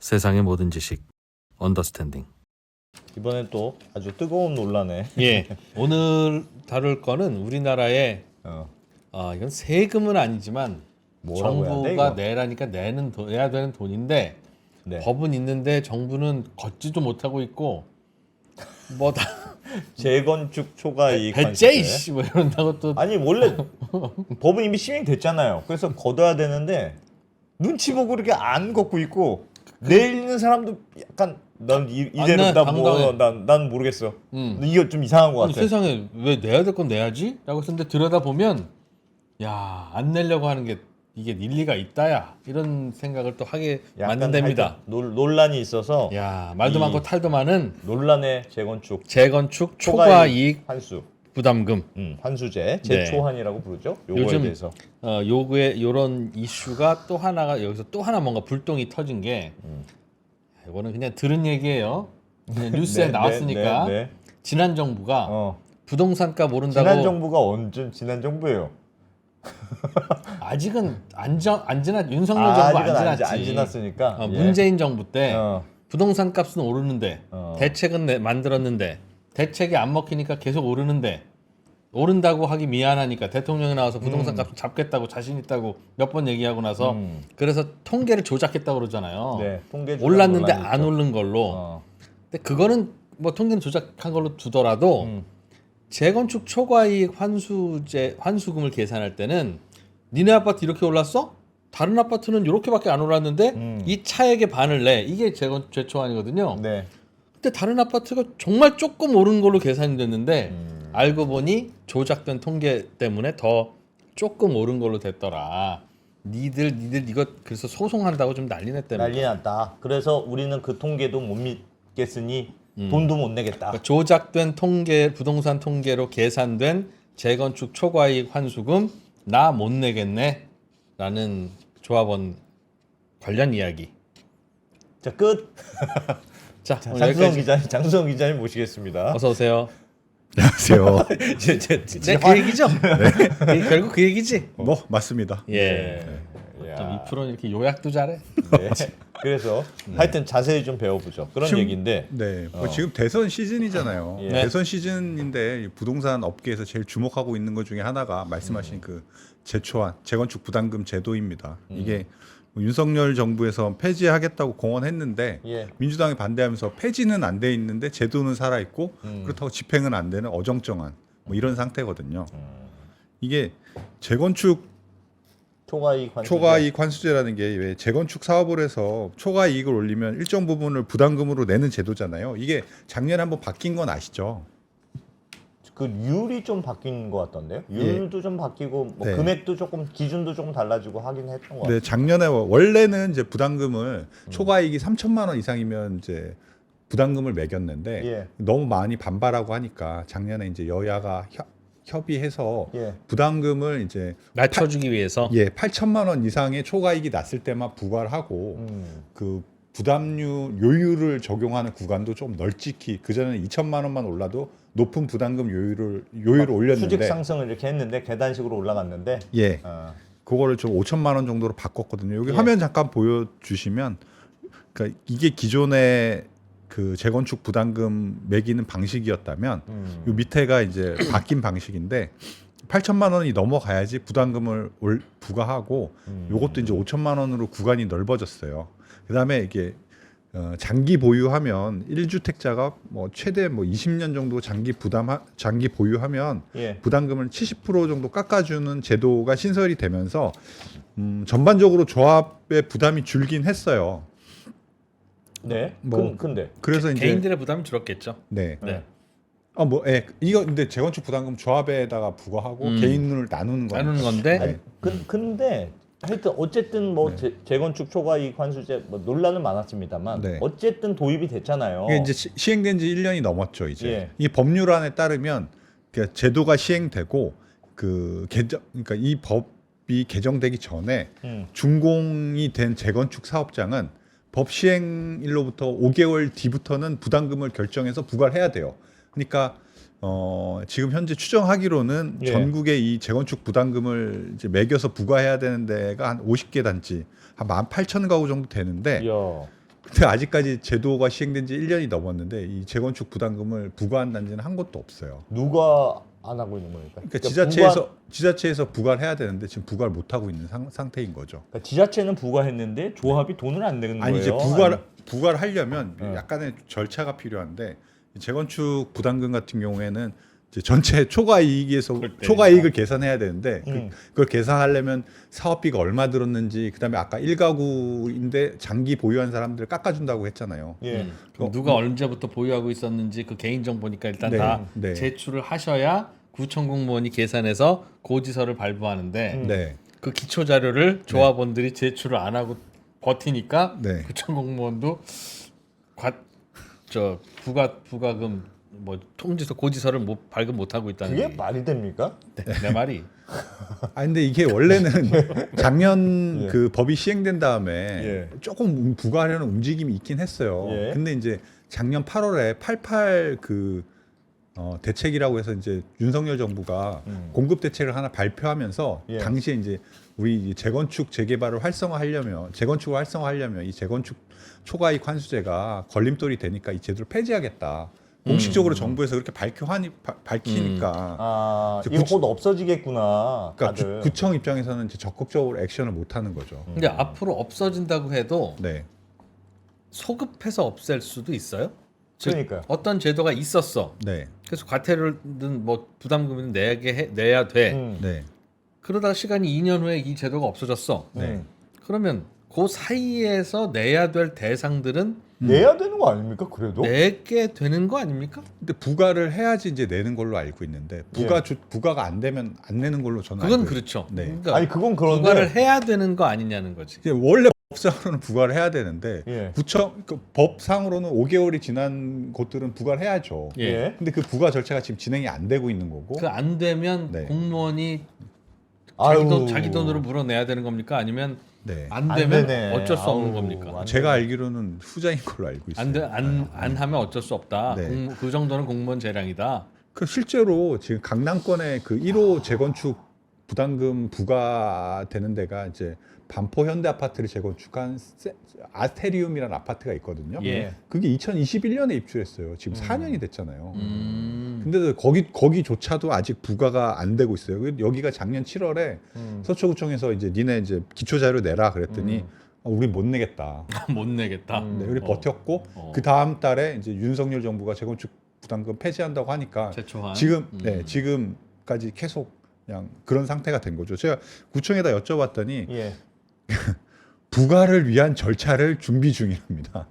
세상의 모든 지식 언더스탠딩. 이번엔 또 아주 뜨거운 논란에 예. 오늘 다룰 거는 우리나라의 이건 세금은 아니지만 뭐라고 해야 돼, 정부가 이거? 내라니까 내야 되는 돈인데 네. 법은 있는데 정부는 걷지도 못하고 있고 뭐다 재건축 초과 이익 배째 환수세. 이씨 뭐 이런다고 또 아니 원래 법은 이미 시행됐잖아요. 그래서 걷어야 되는데 눈치 보고 이렇게 안 걷고 있고 내일 있는 사람도 약간 난 이대로 네, 당당해. 난 모르겠어. 음. 이거 좀 이상한 것 아니, 같아. 세상에 왜 내야 될 건 내야지? 라고 했는데 들여다 보면 야, 안 내려고 하는 게 이게 일리가 있다야 이런 생각을 또 하게 약간 만든답니다. 하여튼 논란이 있어서 야, 말도 이- 많고 탈도 많은 논란의 재건축 재건축 초과 이익 환수 부담금. 환수제 네. 재초환이라고 부르죠. 요거에 요즘 대해서 요구의 요런 이슈가 또 하나가 여기서 또 하나 뭔가 불똥이 터진 게 이거는 그냥 들은 얘기예요. 그냥 뉴스에 네, 나왔으니까 네, 네. 지난 정부가 어. 부동산가 모른다고 지난 정부가 언제 지난 정부예요? 아직은 안 지났 윤석열 정부 안 아직은 지났지. 안 지났으니까 예. 문재인 정부 때 어. 부동산 값은 오르는데 어. 대책은 만들었는데 대책이 안 먹히니까 계속 오르는데 오른다고 하기 미안하니까 대통령이 나와서 부동산 값을 잡겠다고 자신 있다고 몇 번 얘기하고 나서 그래서 통계를 조작했다고 그러잖아요. 네, 통계 조작 올랐는데 논란이 안 있죠. 오른 걸로. 어. 근데 그거는 뭐 통계는 조작한 걸로 두더라도 재건축 초과이익 환수금을 계산할 때는 니네 아파트 이렇게 올랐어? 다른 아파트는 이렇게밖에 안 올랐는데 이 차액의 반을 내. 이게 재초안이거든요. 네. 근데 다른 아파트가 정말 조금 오른 걸로 계산이 됐는데 알고 보니 조작된 통계 때문에 더 조금 오른 걸로 됐더라. 니들 이거 그래서 소송한다고 좀 난리 냈다며. 난리 났다. 그래서 우리는 그 통계도 못 믿겠으니 돈도 못 내겠다. 그러니까 조작된 통계 부동산 통계로 계산된 재건축 초과이익 환수금 나 못 내겠네라는 조합원 관련 이야기. 자, 끝. 자, 오늘 장수성 기자님 모시겠습니다. 어서 오세요. 안녕하세요. 네, 그 얘기죠. 결국 그 얘기지. 뭐 맞습니다. 예. 야. 좀 이 프로는 이렇게 요약도 잘해. 네. 그래서 하여튼 자세히 좀 배워보죠. 그런 지금- 얘기인데 네, 뭐 지금 대선 시즌이잖아요. 예. 대선 시즌인데 부동산 업계에서 제일 주목하고 있는 것 중에 하나가 말씀하신 그 재초안, 재건축 부담금 제도입니다. 이게 뭐 윤석열 정부에서 폐지하겠다고 공언했는데 예. 민주당이 반대하면서 폐지는 안 돼 있는데 제도는 살아 있고 그렇다고 집행은 안 되는 어정쩡한 뭐 이런 상태거든요. 이게 재건축 초과이익 환수. 초과이익 환수제라는 게 왜 재건축 사업을 해서 초과이익을 올리면 일정 부분을 부담금으로 내는 제도잖아요. 이게 작년에 한번 바뀐 건 아시죠? 그 율이 좀 바뀐 것 같던데요. 율도 좀 바뀌고 뭐 네. 금액도 조금 기준도 조금 달라지고 하긴 했던 것 같아요. 네, 작년에 원래는 이제 부담금을 초과이익이 3천만 원 이상이면 이제 부담금을 매겼는데 예. 너무 많이 반발하고 하니까 작년에 이제 여야가 협의해서 예. 부담금을 이제 낮춰주기 위해서. 8천만 원 이상의 초과이익이 났을 때만 부과를 하고 그 부담료 요율을 적용하는 구간도 좀 널찍히 그전에는 2천만 원만 올라도 높은 부담금 요율을 올렸는데 수직 상승을 이렇게 했는데 계단식으로 올라갔는데 예. 어. 그거를 좀 5천만 원 정도로 바꿨거든요. 여기 예. 화면 잠깐 보여주시면, 그러니까 이게 기존의 그 재건축 부담금 매기는 방식이었다면, 요 밑에가 이제 바뀐 방식인데 8천만 원이 넘어가야지 부담금을 부과하고, 요것도 이제 5천만 원으로 구간이 넓어졌어요. 그다음에 이게 장기 보유하면 1주택자가 뭐 최대 뭐 20년 정도 장기 보유하면 예. 부담금을 70% 정도 깎아주는 제도가 신설이 되면서 전반적으로 조합의 부담이 줄긴 했어요. 네. 뭐- 근데 그래서 이제 개인들의 부담이 줄었겠죠. 네. 네. 이거 근데 재건축 부담금 조합에다가 부과하고 개인을 나누는 거예요. 나누는 건데 아니, 근데 하여튼 어쨌든 뭐 재건축 초과이익 환수제 뭐 논란은 많았습니다만 네. 어쨌든 도입이 됐잖아요. 이게 이제 시행된 지 1년이 넘었죠, 이제. 예. 이 법률안에 따르면 그 제도가 시행되고 그러니까 이 법이 개정되기 전에 준공이 된 재건축 사업장은 법 시행일로부터 5개월 뒤부터는 부담금을 결정해서 부과를 해야 돼요. 그러니까 지금 현재 추정하기로는 예. 전국에 이 재건축 부담금을 이제 매겨서 부과해야 되는 데가 한 50개 단지, 한 18,000가구 정도 되는데 이야. 근데 아직까지 제도가 시행된 지 1년이 넘었는데 이 재건축 부담금을 부과한다는 데는 한 곳도 없어요. 누가 안 하고 있는 겁니까? 그러니까 부과- 지자체에서 부과를 해야 되는데 지금 부과를 못 하고 있는 상태인 거죠. 그러니까 지자체는 부과했는데 조합이 돈을 안 내는 아니 거예요. 이제 부과를 하려면 약간의 절차가 필요한데 재건축 부담금 같은 경우에는 이제 전체 초과 이익에서 초과 이익을 계산해야 되는데 그걸 계산하려면 사업비가 얼마 들었는지 그다음에 아까 1가구인데 장기 보유한 사람들 깎아준다고 했잖아요. 예. 그럼 누가 언제부터 보유하고 있었는지 그 개인 정보니까 일단 네, 다 네. 제출을 하셔야 구청 공무원이 계산해서 고지서를 발부하는데 네. 그 기초 자료를 조합원들이 제출을 안 하고 버티니까 네. 구청 공무원도 부가금 뭐 통지서 고지서를 발급 못 하고 있다는 그게 얘기. 말이 됩니까? 내 말이. 아 근데 이게 원래는 작년 예. 그 법이 시행된 다음에 예. 조금 부과하려는 움직임이 있긴 했어요. 예. 근데 이제 작년 8월에 88 그 대책이라고 해서 이제 윤석열 정부가 공급 대책을 하나 발표하면서 예. 당시에 이제 우리 재건축 재개발을 재건축을 활성화하려면 이 재건축 초과이익 환수제가 걸림돌이 되니까 이 제도를 폐지하겠다. 공식적으로 정부에서 그렇게 밝히니까 아, 이제 이거 곧 없어지겠구나. 그러니까 다들. 구청 입장에서는 이제 적극적으로 액션을 못 하는 거죠. 근데 앞으로 없어진다고 해도 네. 소급해서 없앨 수도 있어요. 즉, 그러니까요. 어떤 제도가 있었어. 네. 그래서 과태료든 뭐 부담금은 내야 돼. 네. 그러다가 시간이 2년 후에 이 제도가 없어졌어. 네. 그러면 그 사이에서 내야 될 대상들은 내야 되는 거 아닙니까? 그래도? 내게 되는 거 아닙니까? 근데 부과를 해야지 이제 내는 걸로 알고 있는데 부과가 안 되면 안 내는 걸로 저는 그건 알고 그렇죠. 네. 그러니까 아니 그건 그런데 부과를 해야 되는 거 아니냐는 거지. 이제 원래 법상으로는 부과를 해야 되는데 예. 구청 법상으로는 5개월이 지난 곳들은 부과를 해야죠. 예. 예. 근데 그 부과 절차가 지금 진행이 안 되고 있는 거고. 그 안 되면 네. 공무원이 아유. 자기 돈으로 물어내야 되는 겁니까? 아니면 네. 안 안 되면 되네. 어쩔 수 없는 아우, 겁니까? 안 제가 알기로는 후자인 걸로 알고 있어요. 안 하면 어쩔 수 없다. 네. 그 정도는 공무원 재량이다. 그 실제로 지금 강남권에 그 1호 재건축 부담금 부과되는 데가 이제 반포 현대 아파트를 재건축한 아스테리움이라는 아파트가 있거든요. 예. 그게 2021년에 입주했어요. 지금 4년이 됐잖아요. 음. 근데도 거기조차도 아직 부과가 안 되고 있어요. 여기가 작년 7월에 서초구청에서 이제 니네 이제 기초 자료 내라 그랬더니 우리 못 내겠다. 못 내겠다. 네, 우리 버텼고 어. 그 다음 달에 이제 윤석열 정부가 재건축 부담금 폐지한다고 하니까 최초한. 지금 지금까지 계속 그냥 그런 상태가 된 거죠. 제가 구청에다 여쭤봤더니 예. 부과를 위한 절차를 준비 중이랍니다.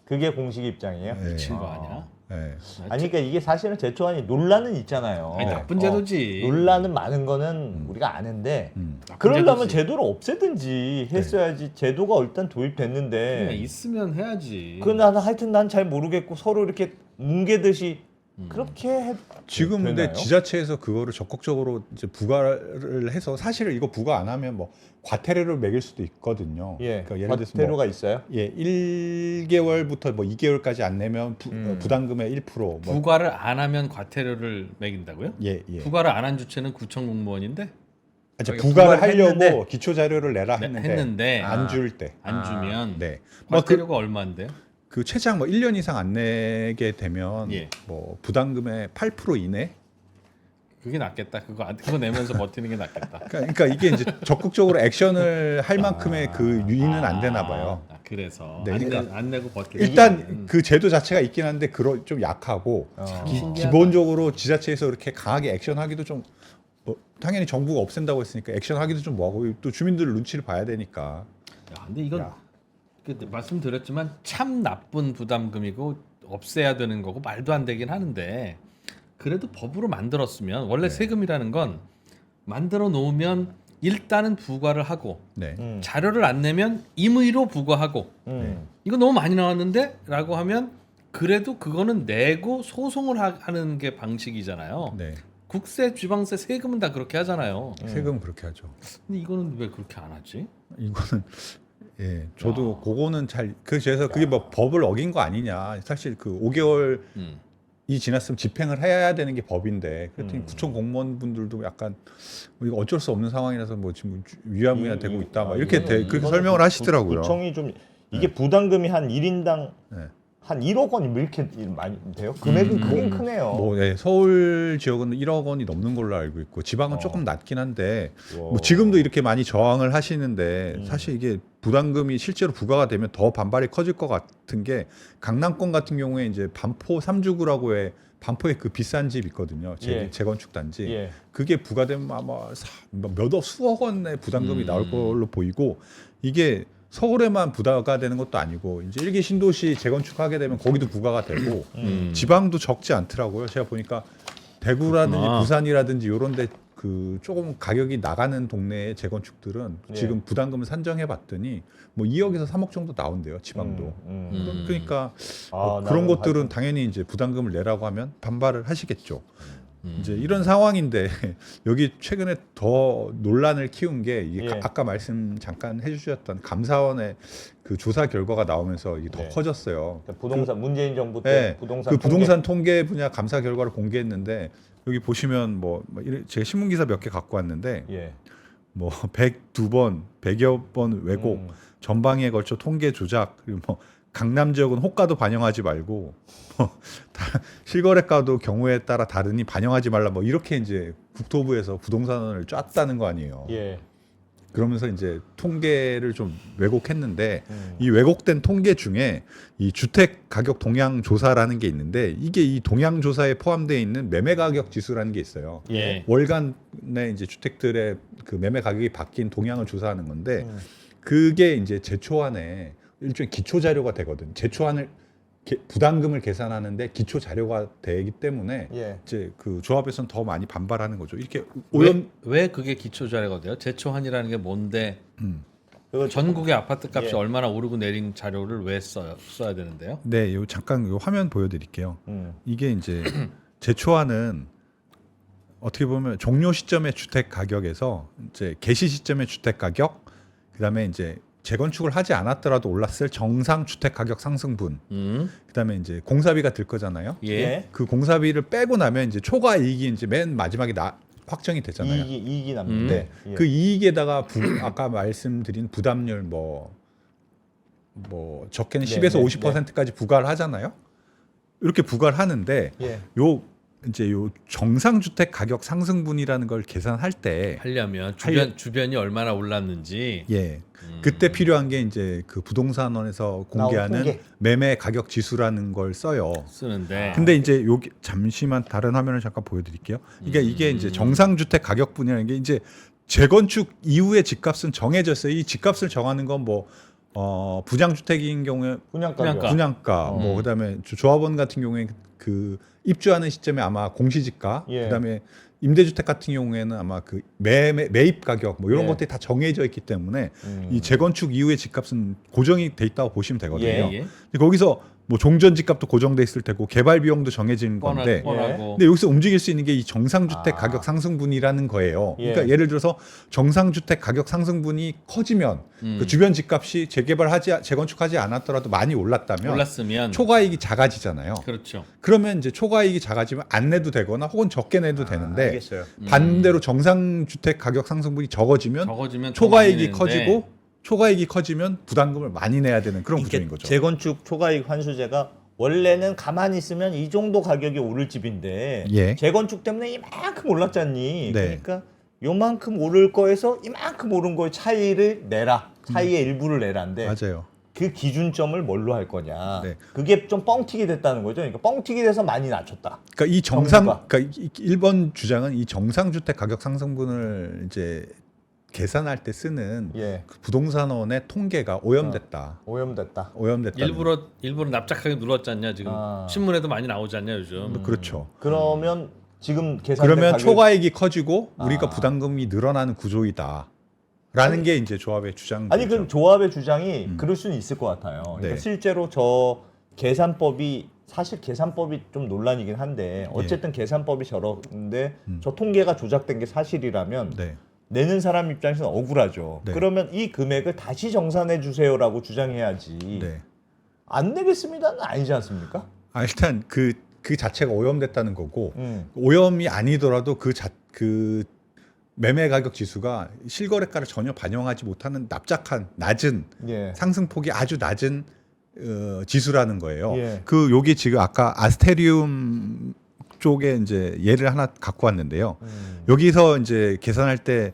그게 공식 입장이에요. 네. 미친 거 아니야? 네. 아니 그러니까 이게 사실은 제초안이 논란은 있잖아요. 아니, 나쁜 제도지. 논란은 많은 거는 우리가 아는데 나쁜 그러려면 제도지. 제도를 없애든지 했어야지. 제도가 일단 도입됐는데 그냥 있으면 해야지. 그 나는 하여튼 난 잘 모르겠고 서로 이렇게 뭉개듯이 그렇게 지금 근데 되나요? 지자체에서 그거를 적극적으로 이제 부과를 해서 사실 이거 부과 안 하면 뭐 과태료를 매길 수도 있거든요. 예. 그러니까 예를 들어서 과태료가 있어요? 예, 1개월부터 뭐 2개월까지 안 내면 부담금의 1%. 뭐 부과를 안 하면 과태료를 매긴다고요? 예, 예. 부과를 안 한 주체는 구청 공무원인데 이제 그러니까 부과를 부과를 하려고 했는데 기초 자료를 내라 네, 했는데, 했는데 안 줄 때. 안 주면 네. 뭐 과태료가 얼마인데요? 그 최장 뭐 1년 이상 안 내게 되면 예. 뭐 부담금의 8% 이내. 그게 낫겠다. 그거 내면서 버티는 게 낫겠다. 그러니까 이게 이제 적극적으로 액션을 할 만큼의 그 유인은 안 되나 봐요. 그래서 네, 그러니까 안 내고 버티는 일단 그 제도 자체가 있긴 한데 좀 약하고 신기하다. 기본적으로 지자체에서 이렇게 강하게 액션하기도 좀 뭐 당연히 정부가 없앤다고 했으니까 액션하기도 좀 뭐하고 또 주민들 눈치를 봐야 되니까. 야, 근데 이건 야. 말씀드렸지만 참 나쁜 부담금이고 없애야 되는 거고 말도 안 되긴 하는데 그래도 법으로 만들었으면 원래 세금이라는 건 만들어 놓으면 일단은 부과를 하고 네. 자료를 안 내면 임의로 부과하고 이거 너무 많이 나왔는데라고 하면 그래도 그거는 내고 소송을 하는 게 방식이잖아요. 네. 국세, 지방세, 세금은 다 그렇게 하잖아요. 세금 그렇게 하죠. 근데 이거는 왜 그렇게 안 하지? 이거는 예, 저도 그거는 잘 그래서 그게 뭐 법을 어긴 거 아니냐. 사실 그 5개월 이 지났으면 집행을 해야 되는 게 법인데 그랬더니 구청 공무원분들도 약간 이거 어쩔 수 없는 상황이라서 뭐 지금 위야무야 되고 있다 막 이렇게 그렇게 설명을 하시더라고요. 구청이 좀 이게 부담금이 한 1인당 네. 한 1억 원이 왜 이렇게 많이 돼요? 금액은 크긴 크네요. 뭐 네, 서울 지역은 1억 원이 넘는 걸로 알고 있고 지방은 조금 낮긴 한데 뭐 지금도 이렇게 많이 저항을 하시는데 사실 이게 부담금이 실제로 부과가 되면 더 반발이 커질 것 같은 게 강남권 같은 경우에 이제 반포 3주구라고 반포에 그 비싼 집 있거든요. 재건축 단지. 예. 그게 부과되면 아마 몇억 수억 원의 부담금이 나올 걸로 보이고 이게 서울에만 부과가 되는 것도 아니고 이제 1기 신도시 재건축하게 되면 거기도 부과가 되고 지방도 적지 않더라고요. 제가 보니까 대구라든지 그렇구나. 부산이라든지 이런 데 그 조금 가격이 나가는 동네의 재건축들은 예. 지금 부담금을 산정해 봤더니 뭐 2억에서 3억 정도 나온대요. 지방도. 그러니까 뭐 그런 나는 것들은 당연히 이제 부담금을 내라고 하면 반발을 하시겠죠. 이제 이런 상황인데 여기 최근에 더 논란을 키운 게 이게 예. 아까 말씀 잠깐 해주셨던 감사원의 그 조사 결과가 나오면서 이게 더 네. 커졌어요. 그러니까 부동산 문재인 정부 때 네, 부동산 그 부동산 통계 분야 감사 결과를 공개했는데 여기 보시면 제가 신문 기사 몇 개 갖고 왔는데 예. 뭐 102번, 100여 번 왜곡, 전방에 걸쳐 통계 조작, 그리고 뭐 강남 지역은 호가도 반영하지 말고 실거래가도 경우에 따라 다르니 반영하지 말라 뭐 이렇게 이제 국토부에서 부동산원을 짰다는 거 아니에요. 예. 그러면서 이제 통계를 좀 왜곡했는데 이 왜곡된 통계 중에 이 주택 가격 동향 조사라는 게 있는데 이게 이 동향 조사에 포함되어 있는 매매 가격 지수라는 게 있어요. 예. 월간의 이제 주택들의 그 매매 가격이 바뀐 동향을 조사하는 건데 그게 이제 제초안에 일종의 기초 자료가 되거든. 제초안을 부담금을 계산하는데 기초 자료가 되기 때문에 예. 이제 그 조합에서는 더 많이 반발하는 거죠. 이렇게 왜 그게 기초 자료가 돼요? 제초한이라는 게 뭔데? 그거 전국의 아파트 값이 예. 얼마나 오르고 내린 자료를 왜 써야 되는데요? 네, 요 잠깐 요 화면 보여드릴게요. 음. 이게 이제 제초안은 어떻게 보면 종료 시점의 주택 가격에서 이제 개시 시점의 주택 가격, 그다음에 이제 재건축을 하지 않았더라도 올랐을 정상 주택 가격 상승분, 그다음에 이제 공사비가 들 거잖아요. 예. 예. 그 공사비를 빼고 나면 이제 초과 이익이 이제 맨 마지막에 확정이 되잖아요. 이익이 남는데 예. 그 이익에다가 아까 말씀드린 부담률 뭐 적게는 네, 10에서 네, 50%까지 부과를 하잖아요. 이렇게 부과를 하는데 예. 요 정상 주택 가격 상승분이라는 걸 계산할 때 하려면 주변이 얼마나 올랐는지. 예. 그때 필요한 게 이제 그 부동산원에서 공개하는 통계. 매매 가격 지수라는 걸 써요. 쓰는데. 근데 이제 여기 잠시만 다른 화면을 잠깐 보여드릴게요. 그러니까 이게 이제 정상 주택 가격분이라는 게 이제 재건축 이후의 집값은 정해졌어요. 이 집값을 정하는 건 뭐 부장주택인 경우에 분양가, 뭐 그다음에 조합원 같은 경우에 그 입주하는 시점에 아마 공시지가, 예. 그다음에 임대주택 같은 경우에는 아마 그 매입 가격 뭐 이런 예. 것들이 다 정해져 있기 때문에 이 재건축 이후의 집값은 고정이 돼 있다고 보시면 되거든요. 예. 근데 거기서 뭐 종전 집값도 고정돼 있을 테고 개발 비용도 정해진 건데 뻔하고. 근데 여기서 움직일 수 있는 게 이 정상주택 가격 상승분이라는 거예요. 예. 그러니까 예를 들어서 정상주택 가격 상승분이 커지면 그 주변 집값이 재건축하지 않았더라도 많이 올랐으면 초과이익이 작아지잖아요. 그렇죠. 그러면 이제 초과이익이 작아지면 안 내도 되거나 혹은 적게 내도 되는데 알겠어요. 반대로 정상주택 가격 상승분이 적어지면 적어지면 더 초과이익이 많이 커지고 초과이익이 커지면 부담금을 많이 내야 되는 그런 구조인 거죠. 재건축 초과이익 환수제가 원래는 가만히 있으면 이 정도 가격이 오를 집인데 예. 재건축 때문에 이만큼 올랐잖니. 네. 그러니까 요만큼 오를 거에서 이만큼 오른 거의 차이를 내라. 차이의 일부를 내라인데 맞아요. 그 기준점을 뭘로 할 거냐. 네. 그게 좀 뻥튀기 됐다는 거죠. 그러니까 뻥튀기 돼서 많이 낮췄다. 그러니까 이 정부가. 그러니까 1번 주장은 이 정상주택 가격 상승분을 이제 계산할 때 쓰는 예. 그 부동산원의 통계가 오염됐다. 오염됐다. 오염됐다. 일부러 납작하게 눌렀지 않냐 지금. 신문에도 많이 나오지 않냐 요즘. 그렇죠. 그러면 지금 계산된 그러면 가격 초과이익이 커지고 우리가 부담금이 늘어나는 구조이다. 라는 게 이제 조합의 주장이죠. 아니 그럼 조합의 주장이 그럴 수는 있을 것 같아요. 그러니까 네. 실제로 저 계산법이 사실 계산법이 좀 논란이긴 한데 어쨌든 계산법이 저런데 저 통계가 조작된 게 사실이라면 네. 내는 사람 입장에서는 억울하죠. 네. 그러면 이 금액을 다시 정산해 주세요라고 주장해야지. 네. 안 내겠습니다는 아니지 않습니까? 일단 그 자체가 오염됐다는 거고 오염이 아니더라도 매매 가격 지수가 실거래가를 전혀 반영하지 못하는 납작한 낮은 예. 상승폭이 아주 낮은 지수라는 거예요. 예. 그 요게 지금 아까 아스테리움 쪽에 이제 예를 하나 갖고 왔는데요. 여기서 이제 계산할 때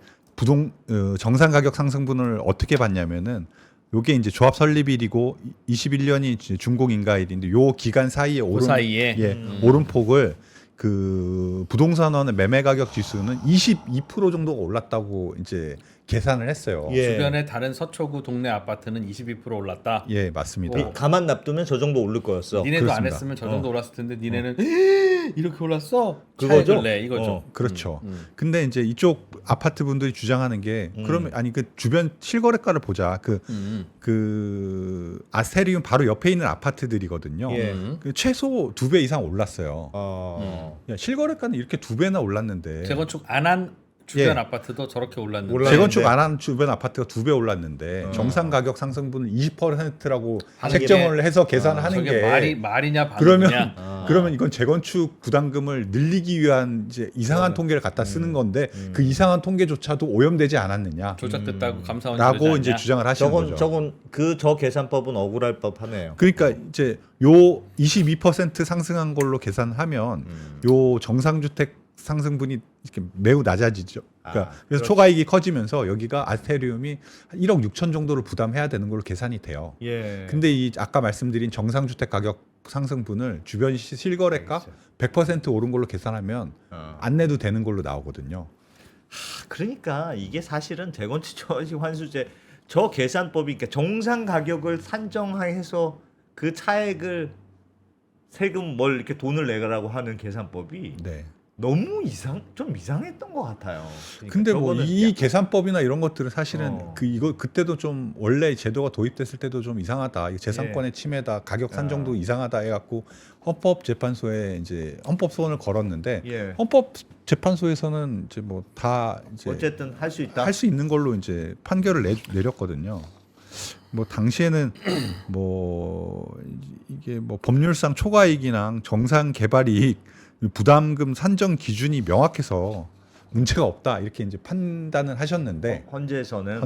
정상 가격 상승분을 어떻게 봤냐면은 요게 이제 조합 설립일이고 21년이 준공인가일인데 요 기간 사이에 그 사이에 오름폭을 그 부동산원의 매매 가격 지수는 22% 정도가 올랐다고 이제 계산을 했어요. 예. 주변에 다른 서초구 동네 아파트는 22% 올랐다. 예, 맞습니다. 가만 놔두면 저 정도 오를 거였어. 니네도 안 그렇습니다. 했으면 저 정도 올랐을 텐데 니네는 이렇게 올랐어? 그거죠? 차익을 내 이거죠. 그렇죠. 근데 이제 이쪽 아파트 분들이 주장하는 게 그러면 아니 그 주변 실거래가를 보자. 그 아스테리움 바로 옆에 있는 아파트들이거든요. 예. 그 최소 2배 이상 올랐어요. 어. 야, 실거래가는 이렇게 2배나 올랐는데 재건축 안 한 주변 예. 아파트도 저렇게 올랐는데 올랐는데. 재건축 안 한 주변 아파트가 2배 올랐는데 정상 가격 상승분은 20%라고 하는 책정을 해서 계산하는 저게 게 말이냐 그러면 반응이냐. 그러면 이건 재건축 부담금을 늘리기 위한 이제 이상한 통계를 갖다 쓰는 건데 그 이상한 통계조차도 오염되지 않았느냐 조작됐다고 감사원이 라고 그러지 이제 않냐? 주장을 하시는 거죠. 저건 저 계산법은 억울할 법하네요. 그러니까 이제 요 22% 상승한 걸로 계산하면 요 정상주택 상승분이 이렇게 매우 낮아지죠. 그러니까 그래서 그렇죠. 초과이익이 커지면서 여기가 아스테리움이 1억 6천 정도를 부담해야 되는 걸로 계산이 돼요. 예. 근데 이 아까 말씀드린 정상주택 가격 상승분을 주변 실거래가 100% 오른 걸로 계산하면 안 내도 되는 걸로 나오거든요. 그러니까 이게 사실은 재건축 초과이익 환수제 저 계산법이 그러니까 정상 가격을 산정해서 그 차액을 세금 뭘 이렇게 돈을 내라고 하는 계산법이 네. 너무 좀 이상했던 것 같아요. 그러니까 근데 뭐 저거는 이 계산법이나 이런 것들은 사실은 어. 그때도 좀 원래 제도가 도입됐을 때도 좀 이상하다. 이거 재산권의 침해다. 가격 산정도 이상하다 해갖고 헌법재판소에 이제 헌법 소원을 걸었는데 예. 헌법재판소에서는 이제 뭐 다 이제 어쨌든 할 수 있다. 할 수 있는 걸로 이제 판결을 내렸거든요. 뭐 당시에는 뭐 이게 뭐 법률상 초과이익이랑 정상 개발이익 부담금 산정 기준이 명확해서 문제가 없다 이렇게 이제 판단을 하셨는데 헌재에서는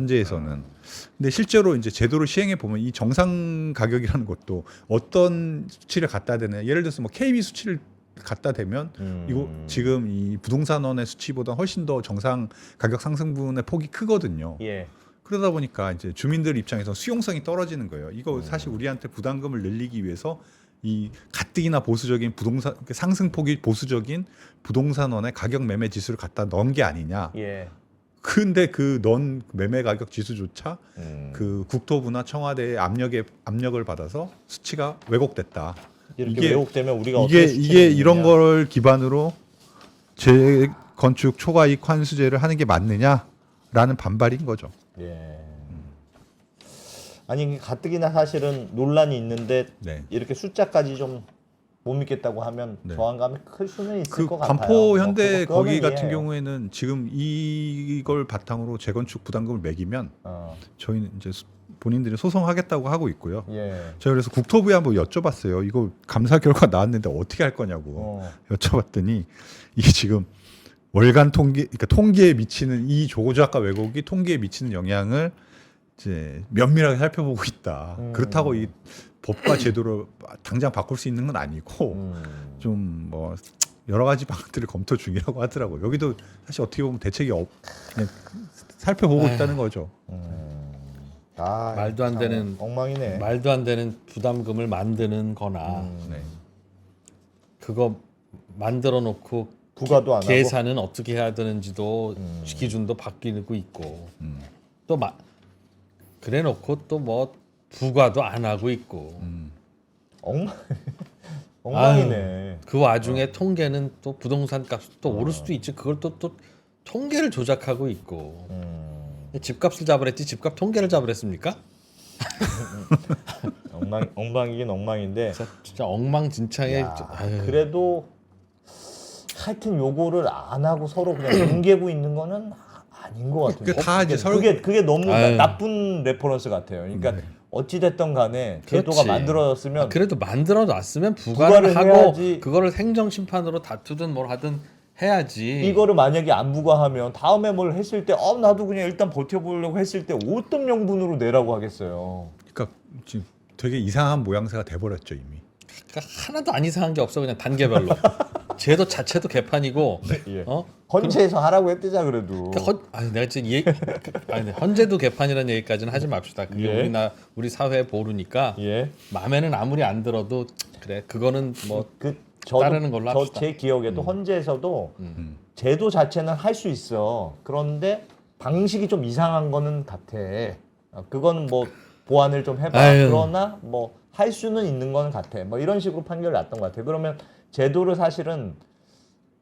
근데 실제로 이제 제도를 시행해 보면 이 정상 가격이라는 것도 어떤 수치를 갖다 대냐 예를 들어서 뭐 KB 수치를 갖다 대면 이거 지금 이 부동산원의 수치보다 훨씬 더 정상 가격 상승분의 폭이 크거든요. 예. 그러다 보니까 이제 주민들 입장에서 수용성이 떨어지는 거예요. 이거 사실 우리한테 부담금을 늘리기 위해서 이 가뜩이나 보수적인 부동산 상승폭이 보수적인 부동산원의 가격 매매 지수를 갖다 넣은 게 아니냐. 예. 근데 그 넣은 매매 가격 지수조차 그 국토부나 청와대의 압력을 받아서 수치가 왜곡됐다. 이렇게 왜곡되면 우리가 어떻게 이게 이런 수치를 걸 기반으로 재건축 초과이익 환수제를 하는 게 맞느냐라는 반발인 거죠. 예. 아니 가뜩이나 사실은 논란이 있는데 네. 이렇게 숫자까지 좀 못 믿겠다고 하면 네. 저항감이 클 수는 있을 그 것 같아요. 반포 현대 그거는 거기 같은 이해해요. 경우에는 지금 이걸 바탕으로 재건축 부담금을 매기면 저희는 이제 본인들이 소송하겠다고 하고 있고요. 예. 제가 그래서 국토부에 한번 여쭤봤어요. 이거 감사 결과 나왔는데 어떻게 할 거냐고 여쭤봤더니 이게 지금 월간 그러니까 통계에 미치는 이 조작과 왜곡이 통계에 미치는 영향을 이제 면밀하게 살펴보고 있다. 그렇다고 이 법과 제도를 당장 바꿀 수 있는 건 아니고 좀 뭐 여러 가지 방안들을 검토 중이라고 하더라고요. 여기도 사실 어떻게 보면 대책이 그냥 살펴보고 있다는 거죠. 말도 안 되는 엉망이네. 말도 안 되는 부담금을 만드는 거나 네. 그거 만들어 놓고 부과도 안 계산은 어떻게 해야 되는지도 기준도 바뀌고 있고 또 그래 놓고 또 뭐 부과도 안 하고 있고 엉망이네. 그 와중에 통계는 또 부동산 값이 또 오를 수도 있지. 그걸 또 통계를 조작하고 있고 집값을 잡으랬지 집값 통계를 잡으랬습니까? 엉망이긴 엉망인데 진짜 엉망진창에 그래도 하여튼 요거를 안 하고 서로 그냥 뭉개고 있는 거는 아닌 것 같아요. 다 이제 그게 너무 아유. 나쁜 레퍼런스 같아요. 그러니까 네. 어찌 됐던 간에 제도가 그렇지. 만들어졌으면 그래도 만들어 놨으면 부과를 부과를 하고 해야지. 그거를 행정심판으로 다투든 뭘 하든 해야지. 이거를 만약에 안 부과하면 다음에 뭘 했을 때 나도 그냥 일단 버텨보려고 했을 때 어떤 명분으로 내라고 하겠어요. 그러니까 지금 되게 이상한 모양새가 돼버렸죠 이미. 그러니까 하나도 안 이상한 게 없어 그냥 단계별로. 제도 자체도 개판이고. 예. 어? 헌재에서 하라고 했대자 그래도. 그러니까 아니 내가 지금 아니 헌재도 개판이라는 얘기까지는 하지 맙시다. 그게 예. 우리 사회 보루니까 예. 마음에는 아무리 안 들어도 그래 그거는 뭐 따르는 걸로 합시다. 제 기억에도 헌재에서도 제도 자체는 할 수 있어. 그런데 방식이 좀 이상한 거는 같아. 그거는 뭐 보완을 좀 해봐. 아유. 그러나 뭐 할 수는 있는 거는 같아. 뭐 이런 식으로 판결을 났던 것 같아. 그러면 제도를 사실은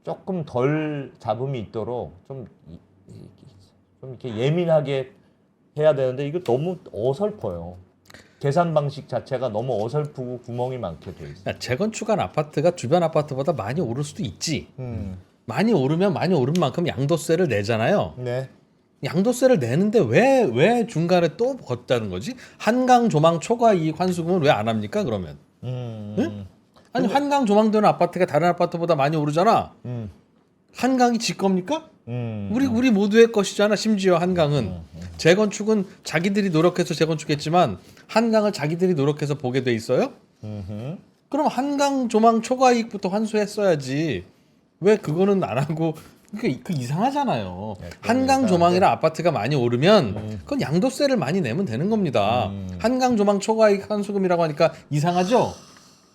조금 덜 잡음이 있도록 좀 이렇게 예민하게 해야 되는데 이거 너무 어설퍼요. 계산 방식 자체가 너무 어설프고 구멍이 많게 돼 있어. 재건축한 아파트가 주변 아파트보다 많이 오를 수도 있지. 많이 오르면 많이 오른 만큼 양도세를 내잖아요. 네. 양도세를 내는데 왜 중간에 또 걷다는 거지? 한강 조망 초과 이익 환수금은 왜 안 합니까? 그러면 응? 아니 한강 조망되는 아파트가 다른 아파트보다 많이 오르잖아. 한강이 지 겁니까? 우리 모두의 것이잖아. 심지어 한강은 재건축은 자기들이 노력해서 재건축했지만 한강을 자기들이 노력해서 보게 돼 있어요. 그럼 한강 조망 초과 이익부터 환수했어야지. 왜 그거는 안 하고? 그 이상하잖아요. 한강 조망이라 아파트가 많이 오르면 그건 양도세를 많이 내면 되는 겁니다. 한강 조망 초과이익 환수금이라고 하니까 이상하죠?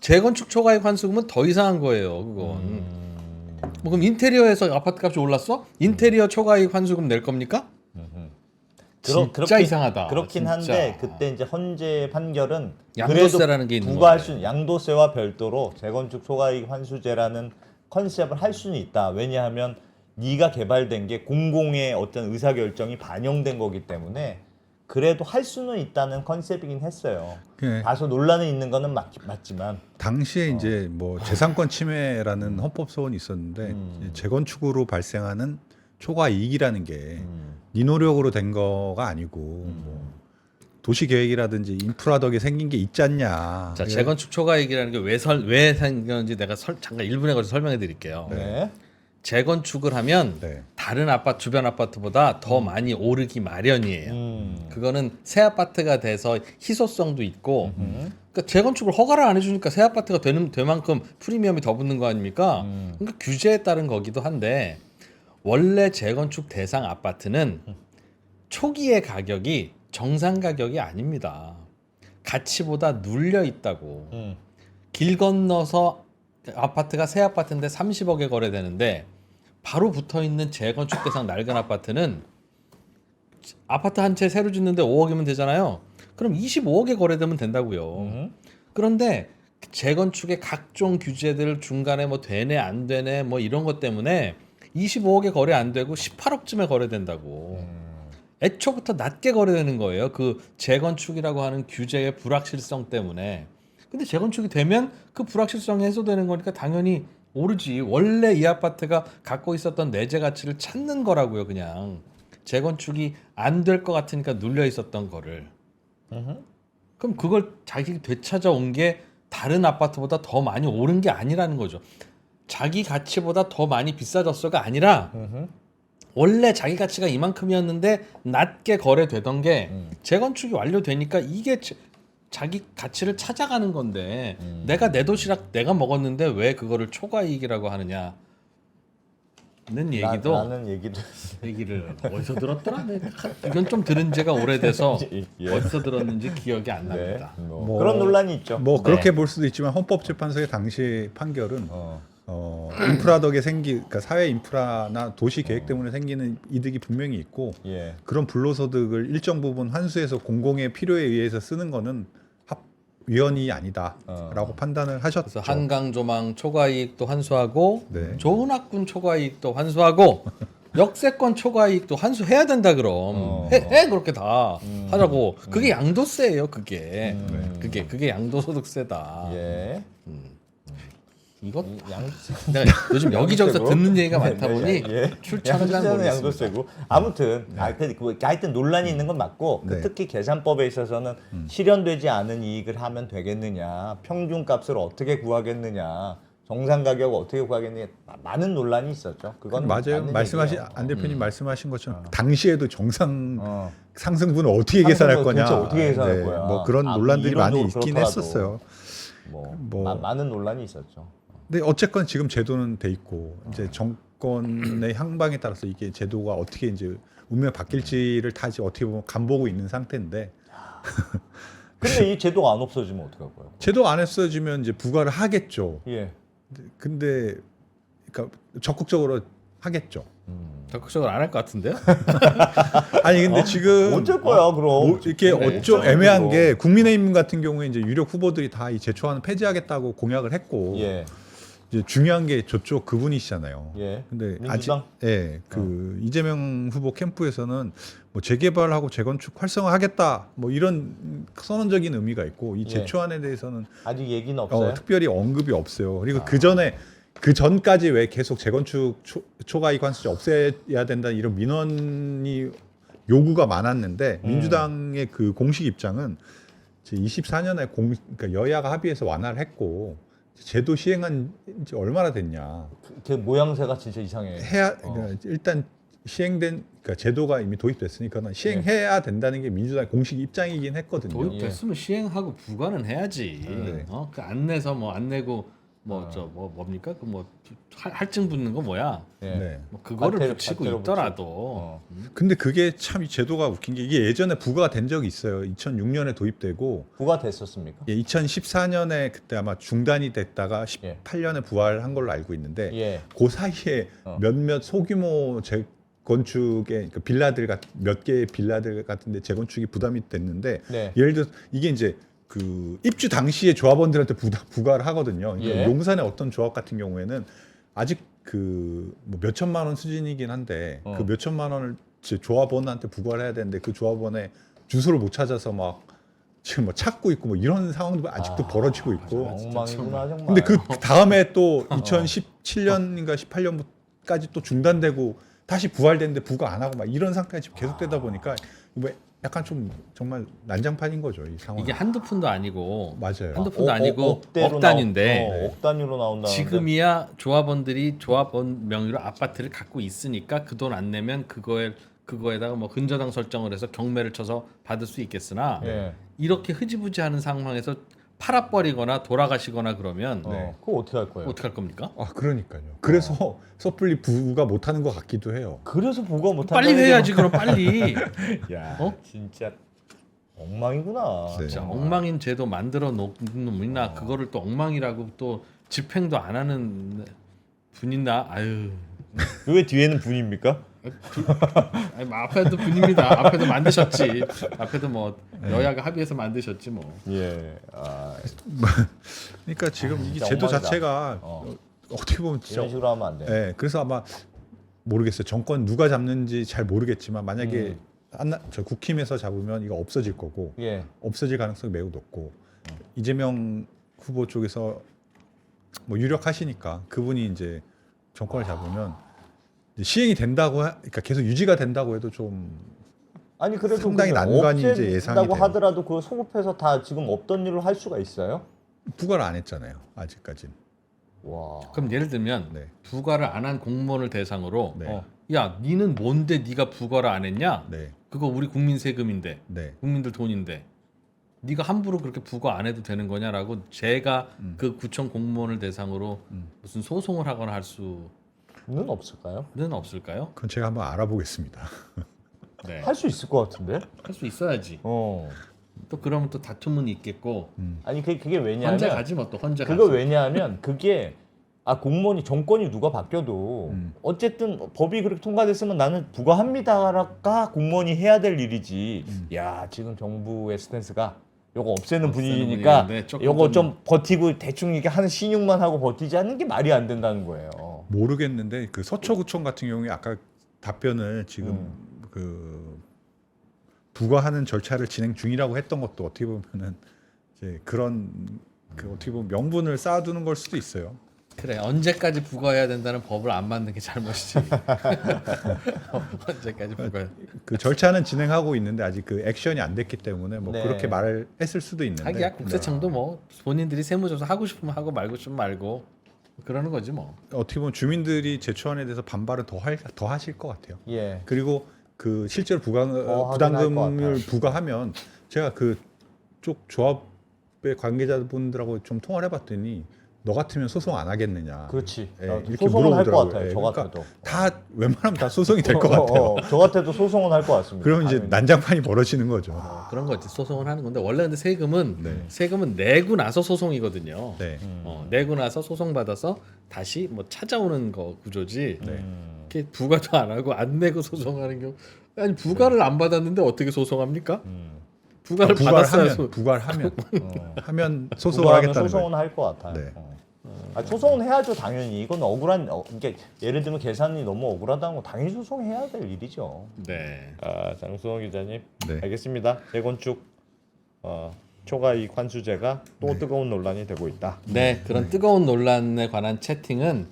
재건축 초과이익 환수금은 더 이상한 거예요. 그건. 뭐 그럼 인테리어에서 아파트 값이 올랐어? 인테리어 초과이익 환수금 낼 겁니까? 진짜 이상하다. 그렇긴 진짜. 한데 그때 이제 헌재 판결은 양도세라는 게 있는 부과할 거예요. 수 양도세와 별도로 재건축 초과이익 환수제라는 컨셉을 할 수는 있다. 왜냐하면 네가 개발된 게 공공의 어떤 의사결정이 반영된 거기 때문에 그래도 할 수는 있다는 컨셉이긴 했어요. 네. 다소 논란이 있는 거는 맞지만 당시에 이제 뭐 재산권 침해라는 헌법 소원이 있었는데 이제 재건축으로 발생하는 초과 이익이라는 게 네 노력으로 된 거가 아니고 뭐 도시 계획이라든지 인프라 덕에 생긴 게 있지 않냐. 자, 재건축 초과이익이라는 게 왜 생겼는지 내가 잠깐 1분에 걸쳐 설명해 드릴게요. 네. 재건축을 하면 네. 다른 아파트 주변 아파트보다 더 많이 오르기 마련이에요. 그거는 새 아파트가 돼서 희소성도 있고 그러니까 재건축을 허가를 안 해주니까 새 아파트가 될 만큼 프리미엄이 더 붙는 거 아닙니까? 그러니까 규제에 따른 거기도 한데 원래 재건축 대상 아파트는 초기의 가격이 정상 가격이 아닙니다. 가치보다 눌려 있다고. 길 건너서 아파트가 새 아파트인데 30억에 거래되는데 바로 붙어 있는 재건축 대상 낡은 아파트는 아파트 한 채 새로 짓는데 5억이면 되잖아요. 그럼 25억에 거래되면 된다고요. 그런데 재건축의 각종 규제들 중간에 뭐 되네 안 되네 뭐 이런 것 때문에 25억에 거래 안 되고 18억쯤에 거래된다고. 애초부터 낮게 거래되는 거예요. 그 재건축이라고 하는 규제의 불확실성 때문에. 근데 재건축이 되면 그 불확실성이 해소되는 거니까 당연히 오르지. 원래 이 아파트가 갖고 있었던 내재 가치를 찾는 거라고요. 그냥 재건축이 안 될 것 같으니까 눌려 있었던 거를. 그럼 그걸 자기 되찾아온 게 다른 아파트보다 더 많이 오른 게 아니라는 거죠. 자기 가치보다 더 많이 비싸졌어가 아니라 원래 자기 가치가 이만큼이었는데 낮게 거래되던 게 재건축이 완료되니까 이게 자기 가치를 찾아가는 건데 내가 내 도시락 내가 먹었는데 왜 그거를 초과이익이라고 하느냐는 얘기도 라는 얘기를 어디서 들었더라? 이건 좀 들은 지가 오래돼서 예. 어디서 들었는지 기억이 안 네. 납니다. 뭐 그런 논란이 있죠. 뭐 네. 그렇게 볼 수도 있지만 헌법재판소의 당시 판결은 인프라 덕에 그러니까 사회 인프라나 도시 계획 때문에 생기는 이득이 분명히 있고 예. 그런 불로소득을 일정 부분 환수해서 공공의 필요에 의해서 쓰는 거는 위헌이 아니다라고 판단을 하셨죠. 그래서 한강 조망 초과이익도 환수하고 네. 좋은 학군 초과이익도 환수하고 역세권 초과이익도 환수해야 된다 그럼 해 그렇게 다 하자고. 그게 양도세예요. 그게 양도소득세다. 예. 이거 내가 요즘 여기저기서 듣는 얘기가 많다 보니 예. 출처는 잘 양도세는 모르겠습니다. 양도세고 아무튼 하여튼 논란이 있는 건 맞고 네. 특히 계산법에 있어서는 실현되지 않은 이익을 하면 되겠느냐, 평균값을 어떻게 구하겠느냐 정상 가격 어떻게 구하겠니? 많은 논란이 있었죠. 그건 맞아요. 맞는 말씀하신 얘기예요. 안 대표님 말씀하신 것처럼 당시에도 정상 어. 상승분을 어떻게 계산할 상승분을 거냐. 도대체 어떻게 계산할 거야. 뭐 그런 아, 논란들이 많이 이론적으로 있긴 그렇더라도. 했었어요. 많은 논란이 있었죠. 근데 어쨌건 지금 제도는 돼 있고 이제 정권의 향방에 따라서 이게 제도가 어떻게 이제 운명 바뀔지를 다 이제 어떻게 보면 간보고 있는 상태인데 근데 이 제도가 안 없어지면 어떡할 거예요? 제도 안 했어지면 이제 부과를 하겠죠. 예. 근데 그러니까 적극적으로 하겠죠. 적극적으로 안 할 것 같은데요? 아니 근데 지금 어쩔 거야 그럼? 이렇게 네. 어쩌 애매한 그럼. 게 국민의힘 같은 경우에 이제 유력 후보들이 다 이 제초안을 폐지하겠다고 공약을 했고 예. 이제 중요한 게 저쪽 그분이시잖아요. 예. 근데 민주당? 아직 이재명 후보 캠프에서는 뭐 재개발하고 재건축 활성화하겠다 뭐 이런 선언적인 의미가 있고 이 예. 제초안에 대해서는 아직 얘기는 없어요. 특별히 언급이 없어요. 그리고 그 전까지 왜 계속 재건축 초과이익 관세제 없애야 된다 이런 민원이 요구가 많았는데 민주당의 그 공식 입장은 24년에 그러니까 여야가 합의해서 완화를 했고 제도 시행한 지 얼마나 됐냐. 그 모양새가 진짜 이상해. 그러니까 일단 시행된 그러니까 제도가 이미 도입됐으니까는 시행해야 된다는 게 민주당의 공식 입장이긴 했거든요. 도입됐으면 시행하고 부과는 해야지. 네. 그 안 내서 뭐 안 내고 뭐 뭡니까 그 뭐 할증 붙는 거 뭐야? 예. 네. 뭐 그거를 과태료 붙이고 있더라도 어. 근데 그게 참 이 제도가 웃긴 게 이게 예전에 부과가 된 적이 있어요. 2006년에 도입되고 부가 됐었습니까? 2014년에 그때 아마 중단이 됐다가 18년에 부활한 걸로 알고 있는데 예. 그 사이에 몇몇 소규모 재건축의 그러니까 빌라들 몇 개의 빌라들 같은데 재건축이 부담이 됐는데 네. 예를 들어 이게 이제 그 입주 당시에 조합원들한테 부과를 하거든요. 그러니까 예. 용산의 어떤 조합 같은 경우에는 아직 그 뭐 몇천만 원 수준이긴 한데 그 몇천만 원을 조합원한테 부과를 해야 되는데 그 조합원의 주소를 못 찾아서 막 지금 뭐 찾고 있고 뭐 이런 상황도 아직도 벌어지고 있고. 엉망이구나 정말. 근데 그 다음에 또 2017년인가 18년까지 또 중단되고 다시 부활됐는데 부과 안 하고 막 이런 상태가 지금 계속되다 보니까 뭐 약간 좀 정말 난장판인 거죠 이 상황. 이게 한두 푼도 아니고 맞아요. 한두 푼도 아니고 억대로 억 단위인데 억 단위로 나온다. 지금이야 조합원들이 조합원 명의로 아파트를 갖고 있으니까 그 돈 안 내면 그거에다가 뭐 근저당 설정을 해서 경매를 쳐서 받을 수 있겠으나 예. 이렇게 흐지부지하는 상황에서 팔아버리거나 돌아가시거나 그러면 그거 어떻게 할 거예요? 어떻게 할 겁니까? 아 그러니까요. 그래서 섣불리 부가 못하는 것 같기도 해요. 그래서 부가 못한다. 빨리 해야지 그럼 빨리. 야, 어? 진짜 엉망이구나. 네. 진짜 엉망인 제도 만들어 놓는 놈이나 그거를 또 엉망이라고 또 집행도 안 하는 분이나 아유. 왜 뒤에는 분입니까? 아니, 뭐 앞에도 분입니다. 앞에도 만드셨지. 앞에도 뭐 여야가 합의해서 만드셨지 뭐. 예. 아, 그러니까 지금 이 진짜 제도 엉망이다. 자체가 어떻게 보면 진짜 이런 식으로 하면 안 돼. 네, 그래서 아마 모르겠어요. 정권 누가 잡는지 잘 모르겠지만 만약에 저 국힘에서 잡으면 이거 없어질 거고 예. 없어질 가능성이 매우 높고 이재명 후보 쪽에서 뭐 유력하시니까 그분이 이제 정권을 잡으면 이제 시행이 된다고 그러니까 계속 유지가 된다고 해도 좀 아니 그래도 상당히 그게 난관이 이제 예상이 없앤다고 돼요. 하더라도 그 소급해서 다 지금 없던 일을 할 수가 있어요? 부과를 안 했잖아요. 아직까진. 와. 그럼 예를 들면 네. 부과를 안 한 공무원을 대상으로 네. 야 니는 뭔데 네가 부과를 안 했냐? 네. 그거 우리 국민 세금인데 네. 국민들 돈인데 네가 함부로 그렇게 부과 안 해도 되는 거냐라고 제가 그 구청 공무원을 대상으로 무슨 소송을 하거나 할 수는 없을까요? 없을까요? 그건 제가 한번 알아보겠습니다. 네. 할 수 있을 것 같은데. 할 수 있어야지. 어. 또 그러면 또 다툼은 있겠고 아니 그게 헌재 왜냐하면 가지 뭐 또 헌재 그거 가지. 왜냐하면 그게 공무원이 정권이 누가 바뀌어도 어쨌든 법이 그렇게 통과됐으면 나는 부과합니다가 공무원이 해야 될 일이지. 야 지금 정부의 스탠스가 요거 없애는 분위기니까 분위기인데 조금 요거 좀 버티고 대충 이게 하는 신용만 하고 버티지 않는 게 말이 안 된다는 거예요. 모르겠는데 그 서초구청 같은 경우에 아까 답변을 지금 그 부과하는 절차를 진행 중이라고 했던 것도 어떻게 보면은 이제 그런 그 어떻게 보면 명분을 쌓아두는 걸 수도 있어요. 그래 언제까지 부과해야 된다는 법을 안 만든 게 잘못이지. 언제까지 부과? 그 절차는 진행하고 있는데 아직 그 액션이 안 됐기 때문에 뭐 네. 그렇게 말을 했을 수도 있는데. 하기야 국세청도 뭐 본인들이 세무조사 하고 싶으면 하고 말고 싶으면 말고 그러는 거지 뭐. 어떻게 보면 주민들이 제초안에 대해서 반발을 더 하실 것 같아요. 예. 그리고 그 실제로 하긴 할것 부담금을 같아요. 부과하면 제가 그쪽 조합의 관계자분들하고 좀 통화를 해봤더니 너 같으면 소송 안 하겠느냐. 그렇지. 예, 나 이렇게 소송은 할 것 물어보더라고요. 같아요. 예, 저 그러니까 같아도. 다 웬만하면 다 소송이 될 것 같아요. 저 같아도 소송은 할 것 같습니다. 그러면 이제 당연히. 난장판이 벌어지는 거죠. 그런 거지. 소송을 하는 건데 원래 근데 세금은 네. 세금은 내고 나서 소송이거든요. 네. 내고 나서 소송 받아서 다시 뭐 찾아오는 거 구조지. 네. 이렇게 부과도 안 하고 안 내고 소송하는 경우 아니 부과를 안 받았는데 어떻게 소송합니까? 부과를 받았어야 부과를 하면 하면 소송을 부과하면 하겠다는 소송은 거예요. 할 것 같아요. 네. 소송은 해야죠 당연히. 이건 억울한 그러니까 예를 들면 계산이 너무 억울하다는 거 당연히 소송해야 될 일이죠. 네. 장수홍 기자님, 네. 알겠습니다. 재건축 초과이익 환수제가 또 뜨거운 논란이 되고 있다. 네, 그런 뜨거운 논란에 관한 채팅은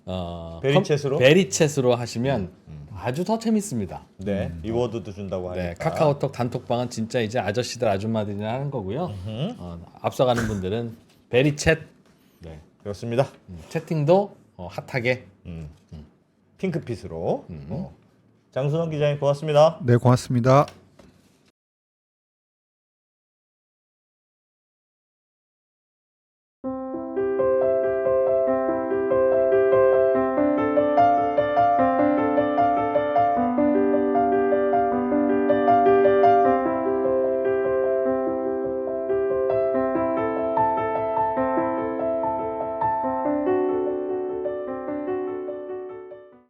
베리챗으로? 베리챗으로 하시면 아주 더 재밌습니다. 네, 리워드도 준다고 하니까. 네, 카카오톡 단톡방은 진짜 이제 아저씨들 아줌마들이나 하는 거고요. 앞서가는 분들은 베리챗 네, 그렇습니다. 채팅도 핫하게. 핑크빛으로. 장수홍 기자님 고맙습니다. 네, 고맙습니다.